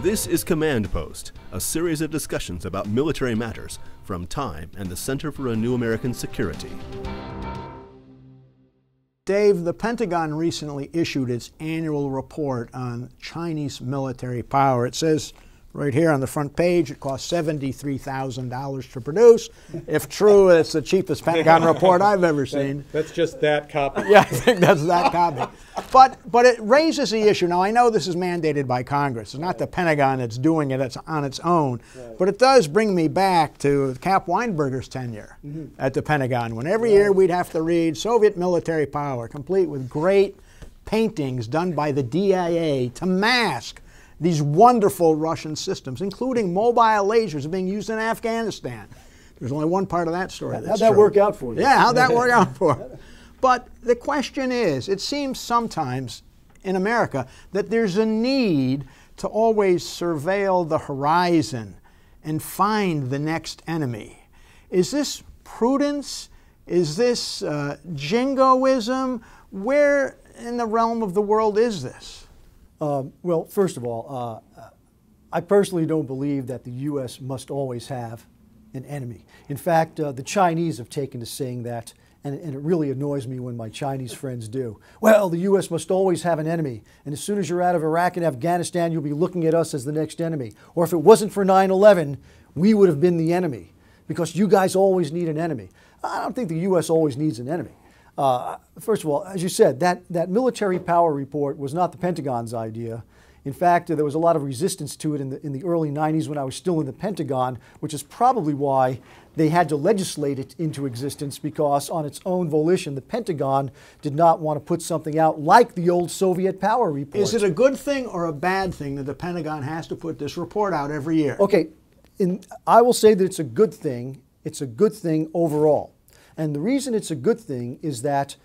This is Command Post, a series of discussions about military matters from Time and the Center for a New American Security. Dave, the Pentagon recently issued its annual report on Chinese military power. It says right here on the front page it costs $73,000 to produce. If true, it's the cheapest Pentagon report I've ever seen. That's just that copy. Yeah, I think that's that copy. But it raises the issue. Now, I know this is mandated by Congress. It's not the Pentagon that's doing it. It's on its own. Right. But it does bring me back to Cap Weinberger's tenure at the Pentagon, when every year we'd have to read Soviet military power, complete with great paintings done by the DIA to mask these wonderful Russian systems, including mobile lasers being used in Afghanistan. There's only one part of that story that's How'd that work out for you? Yeah, how'd that work out for you? But the question is, it seems sometimes in America that there's a need to always surveil the horizon and find the next enemy. Is this prudence? Is this jingoism? Where in the realm of the world is this? Well, first of all, I personally don't believe that the U.S. must always have an enemy. In fact, the Chinese have taken to saying that, and it really annoys me when my Chinese friends do. Well, the U.S. must always have an enemy, and as soon as you're out of Iraq and Afghanistan, you'll be looking at us as the next enemy. Or if it wasn't for 9/11, we would have been the enemy, because you guys always need an enemy. I don't think the U.S. always needs an enemy. First of all, as you said, that military power report was not the Pentagon's idea. In fact, there was a lot of resistance to it in the early 90s when I was still in the Pentagon, which is probably why they had to legislate it into existence, because on its own volition, the Pentagon did not want to put something out like the old Soviet power report. Is it a good thing or a bad thing that the Pentagon has to put this report out every year? Okay, I will say that it's a good thing. It's a good thing overall. And the reason it's a good thing is that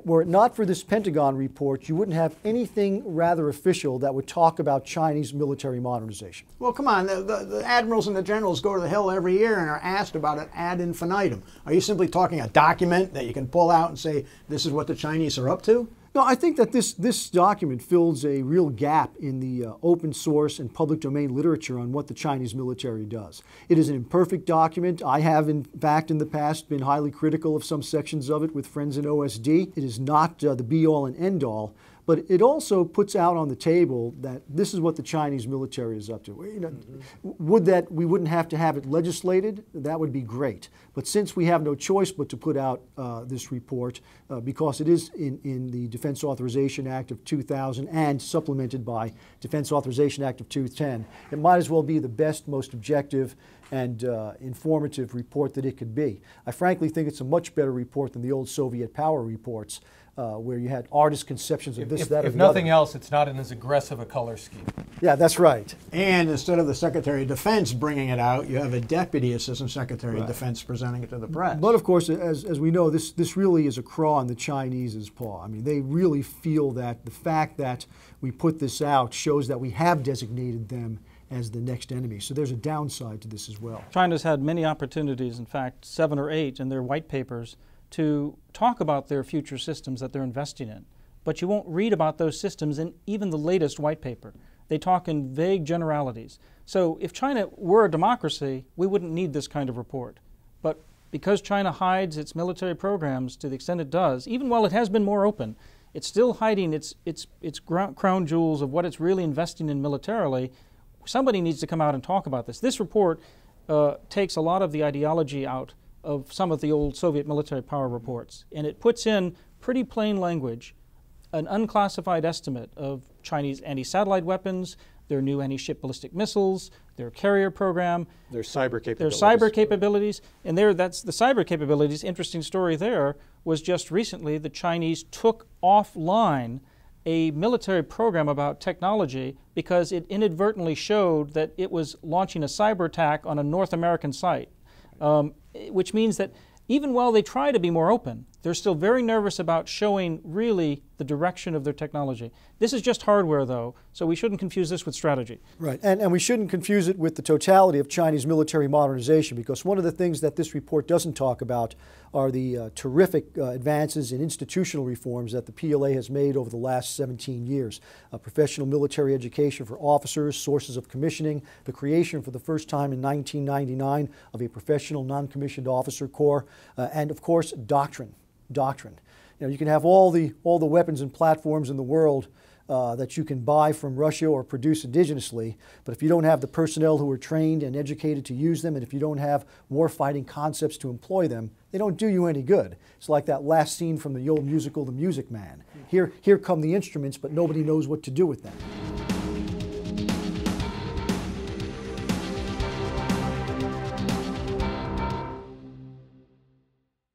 were it not for this Pentagon report, you wouldn't have anything rather official that would talk about Chinese military modernization. Well, come on, the admirals and the generals go to the Hill every year and are asked about it ad infinitum. Are you simply talking a document that you can pull out and say, this is what the Chinese are up to? No, I think that this document fills a real gap in the open source and public domain literature on what the Chinese military does. It is an imperfect document. I have, in fact, in the past been highly critical of some sections of it with friends in OSD. It is not the be-all and end-all, but it also puts out on the table that this is what the Chinese military is up to. You know, would that we wouldn't have to have it legislated? That would be great. But since we have no choice but to put out this report, because it is in the Defense Authorization Act of 2000 and supplemented by Defense Authorization Act of 2010, it might as well be the best, most objective and informative report that it could be. I frankly think it's a much better report than the old Soviet power reports, where you had artist conceptions of this, that, or the other. If nothing else, it's not in as aggressive a color scheme. Yeah, that's right. And instead of the Secretary of Defense bringing it out, you have a Deputy Assistant Secretary of Defense presenting it to the press. But of course, as we know, this really is a craw in the Chinese's paw. I mean, they really feel that the fact that we put this out shows that we have designated them as the next enemy. So there's a downside to this as well. China's had many opportunities, in fact 7 or 8 in their white papers, to talk about their future systems that they're investing in. But you won't read about those systems in even the latest white paper. They talk in vague generalities. So if China were a democracy, we wouldn't need this kind of report. But because China hides its military programs to the extent it does, even while it has been more open, it's still hiding its crown jewels of what it's really investing in militarily. Somebody needs to come out and talk about this. This report takes a lot of the ideology out of some of the old Soviet military power reports, and it puts in pretty plain language an unclassified estimate of Chinese anti-satellite weapons, their new anti-ship ballistic missiles, their carrier program, their cyber capabilities. And that's the cyber capabilities. Interesting story there was just recently the Chinese took offline a military program about technology because it inadvertently showed that it was launching a cyber attack on a North American site, which means that even while they try to be more open, they're still very nervous about showing really the direction of their technology. This is just hardware, though, so we shouldn't confuse this with strategy. Right, and we shouldn't confuse it with the totality of Chinese military modernization, because one of the things that this report doesn't talk about are the terrific advances in institutional reforms that the PLA has made over the last 17 years. Professional military education for officers, sources of commissioning, the creation for the first time in 1999 of a professional non-commissioned officer corps, and of course doctrine. You know, you can have all the weapons and platforms in the world that you can buy from Russia or produce indigenously, but if you don't have the personnel who are trained and educated to use them, and if you don't have war-fighting concepts to employ them, they don't do you any good. It's like that last scene from the old musical, The Music Man. Here come the instruments, but nobody knows what to do with them.